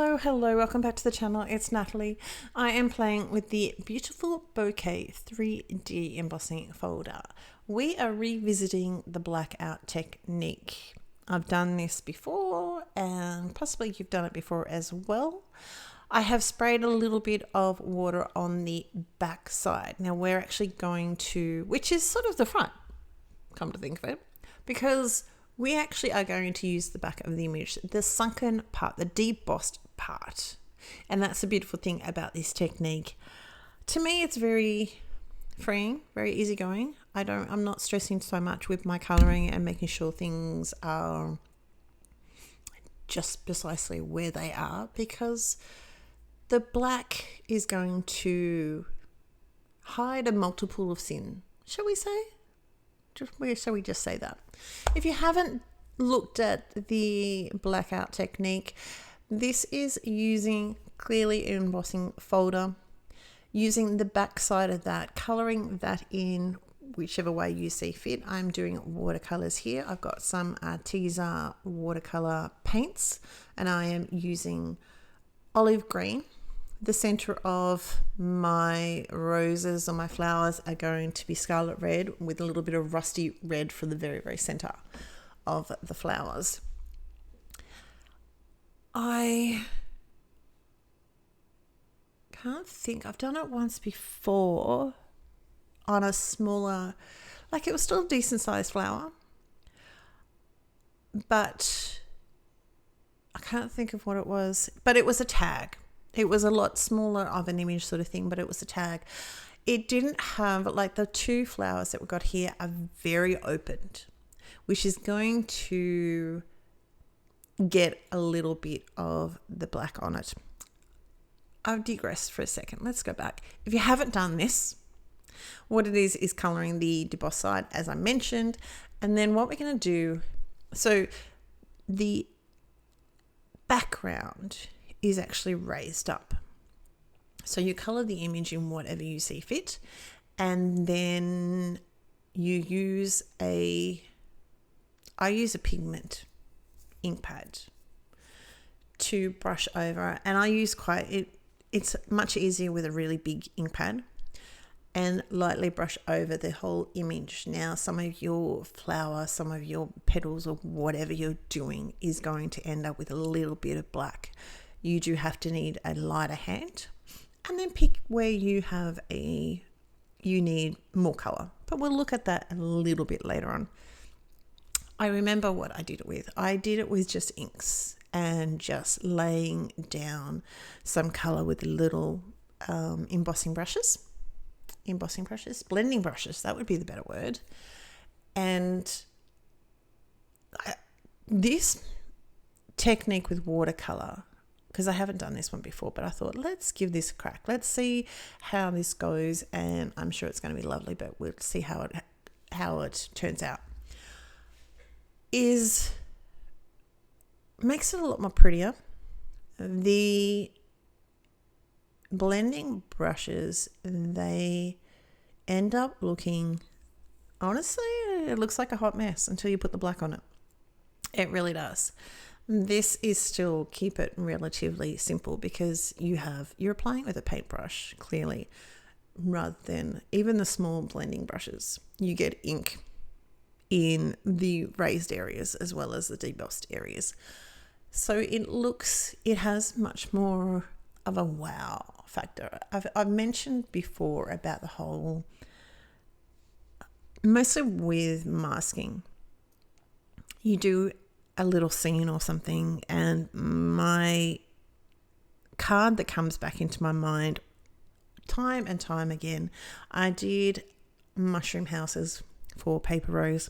Hello, welcome back to the channel. It's Natalie. I am playing with the Beautiful Bouquet 3D embossing folder. We are revisiting the Blackout Technique. I've done this before and possibly you've done it before as well. I have sprayed a little bit of water on the back side. Now we're actually going to, which is sort of the front, come to think of it, because we actually are going to use the back of the image, the sunken part, the debossed part. And that's the beautiful thing about this technique. To me, it's very freeing, very easygoing. I'm not stressing so much with my coloring and making sure things are just precisely where they are, because the black is going to hide a multiple of sin, shall we say? Shall we just say that? If you haven't looked at the Blackout Technique, this is using clearly embossing folder, using the back side of that, coloring that in whichever way you see fit. I'm doing watercolors here. I've got some Arteza watercolor paints and I am using olive green. The center of my roses or my flowers are going to be scarlet red with a little bit of rusty red for the very, very center of the flowers. I can't think, I've done it once before on a smaller, like it was still a decent sized flower, but I can't think of what it was, but it was a tag. It was a lot smaller of an image sort of thing, but it was a tag. It didn't have, like the two flowers that we got here are very opened, which is going to get a little bit of the black on it. I've digressed for a second. Let's go back. If you haven't done this, what it is coloring the deboss side, as I mentioned. And then what we're going to do, so the background is actually raised up. So you color the image in whatever you see fit, and then you use I use a pigment ink pad to brush over, and I use it's much easier with a really big ink pad, and lightly brush over the whole image. Now, some of your flower, some of your petals or whatever you're doing is going to end up with a little bit of black. You do have to need a lighter hand, and then pick where you need more color. But we'll look at that a little bit later on. I remember what I did it with. I did it with just inks and just laying down some color with little blending brushes, that would be the better word. And this technique with watercolor, because I haven't done this one before, but I thought, let's give this a crack. Let's see how this goes, and I'm sure it's going to be lovely, but we'll see how it turns out. Makes it a lot more prettier. The blending brushes, they end up looking, honestly, it looks like a hot mess until you put the black on it. It really does. This is still, keep it relatively simple, because you're applying with a paintbrush clearly, rather than even the small blending brushes. You get ink in the raised areas as well as the debossed areas. So it has much more of a wow factor. I've mentioned before about the whole, mostly with masking, you do a little scene or something, and my card that comes back into my mind time and time again, I did mushroom houses for Paper Rose,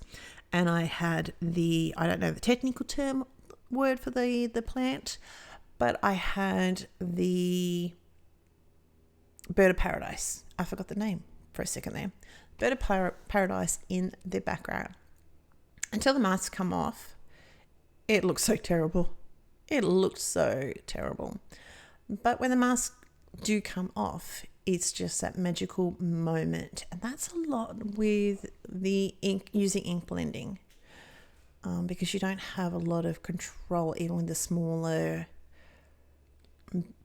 and I had I don't know the technical word for the plant, but I had the bird of paradise. I forgot the name for a second there. Bird of paradise in the background. Until the masks come off, it looks so terrible. It looked so terrible. But when the masks do come off, it's just that magical moment. And that's a lot with the ink, using ink blending, because you don't have a lot of control even with the smaller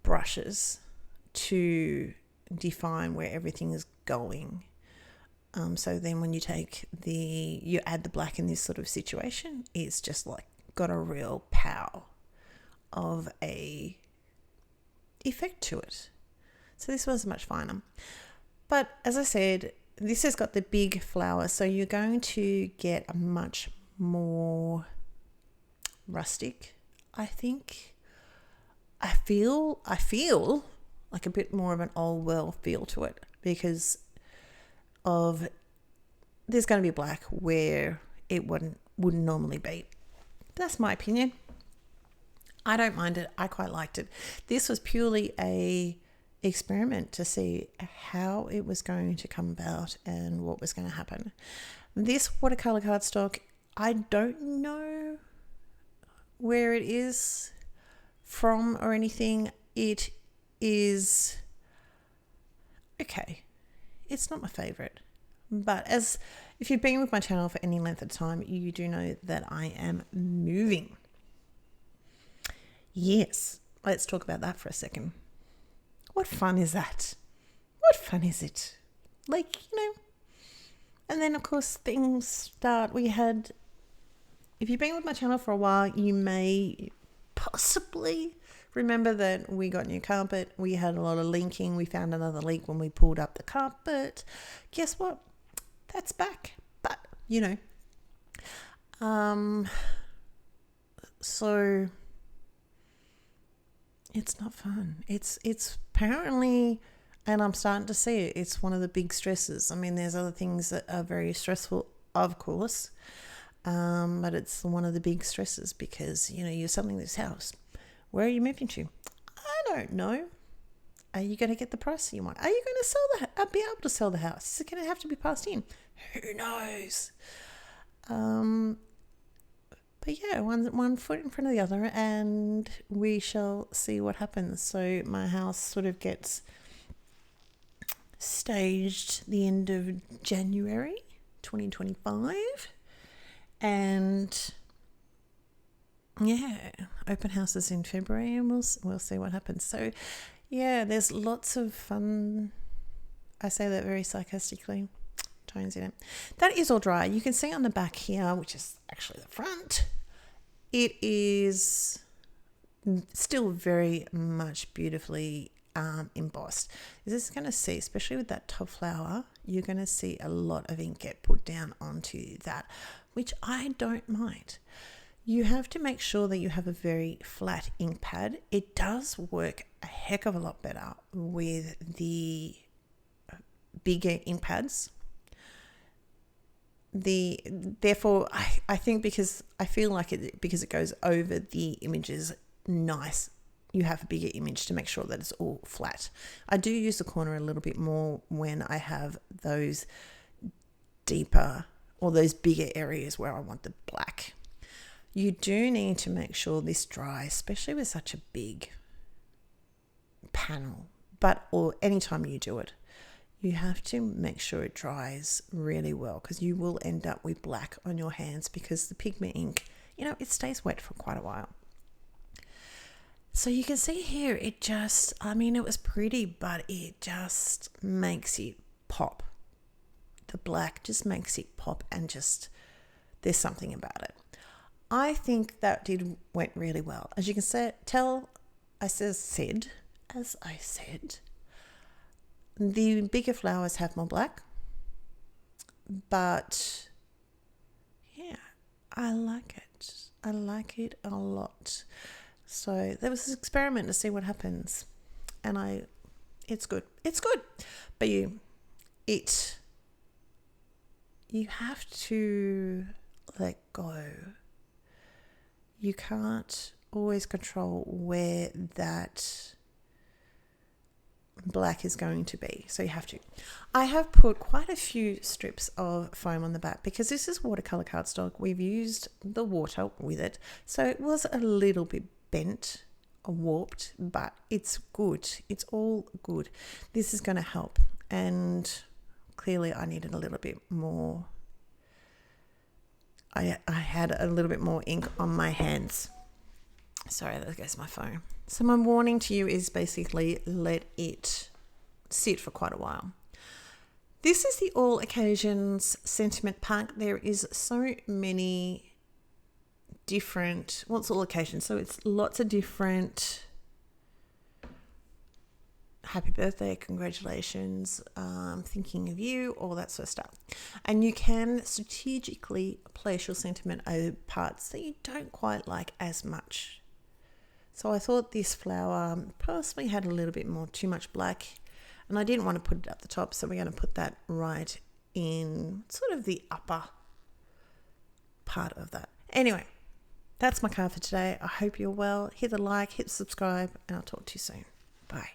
brushes to define where everything is going. So then when you add the black in this sort of situation, it's just like got a real power of a effect to it. So this was much finer. But as I said, this has got the big flower, so you're going to get a much more rustic, I think. I feel like a bit more of an old world feel to it because of there's going to be black where it wouldn't normally be. That's my opinion. I don't mind it. I quite liked it. This was purely a experiment to see how it was going to come about and what was going to happen. This watercolor cardstock, I don't know where it is from or anything. It is okay. It's not my favorite, but if you've been with my channel for any length of time, you do know that I am moving. Yes, let's talk about that for a second. What fun is that? What fun is it? Like, and then of course things start. If you've been with my channel for a while, you may possibly remember that we got new carpet. We had a lot of leaking. We found another leak when we pulled up the carpet. Guess what? That's back. But, so it's not fun. It's apparently, and I'm starting to see it, it's one of the big stresses. I mean, there's other things that are very stressful, of course, but it's one of the big stresses because, you're selling this house. Where are you moving to? I don't know. Are you going to get the price you want? Are you going to be able to sell the house? Is it going to have to be passed in? Who knows? But yeah, one foot in front of the other, and we shall see what happens. So my house sort of gets staged the end of January 2025, and yeah, open houses in February, and we'll see what happens. So yeah, there's lots of fun. I say that very sarcastically. Tones in it. That is all dry. You can see on the back here, which is actually the front, it is still very much beautifully embossed. This is going to see, especially with that top flower, you're going to see a lot of ink get put down onto that, which I don't mind. You have to make sure that you have a very flat ink pad. It does work a heck of a lot better with the bigger ink pads. Therefore, I think because I feel like because it goes over the images nice, you have a bigger image to make sure that it's all flat. I do use the corner a little bit more when I have those deeper or those bigger areas where I want the black. You do need to make sure this dries, especially with such a big panel, or anytime you do it. You have to make sure it dries really well because you will end up with black on your hands because the pigment ink, it stays wet for quite a while. So you can see here, it was pretty, but it just makes it pop. The black just makes it pop and just, there's something about it. I think that went really well. As you can tell, as I said, the bigger flowers have more black, but yeah, I like it. I like it a lot. So there was this experiment to see what happens, and it's good. It's good, but you have to let go. You can't always control where that black is going to be, so you have to. I have put quite a few strips of foam on the back because this is watercolor cardstock. We've used the water with it, so it was a little bit bent or warped, but it's good. It's all good. This is going to help, and clearly I needed a little bit more. I had a little bit more ink on my hands. Sorry, there goes my phone. So my warning to you is basically let it sit for quite a while. This is the All Occasions Sentiment Pack. There is so many different, well, it's all occasions, so it's lots of different happy birthday, congratulations, thinking of you, all that sort of stuff. And you can strategically place your sentiment over parts that you don't quite like as much. So I thought this flower possibly had a little bit more, too much black, and I didn't want to put it at the top, so we're going to put that right in sort of the upper part of that. Anyway, that's my card for today. I hope you're well. Hit the like, hit the subscribe, and I'll talk to you soon. Bye.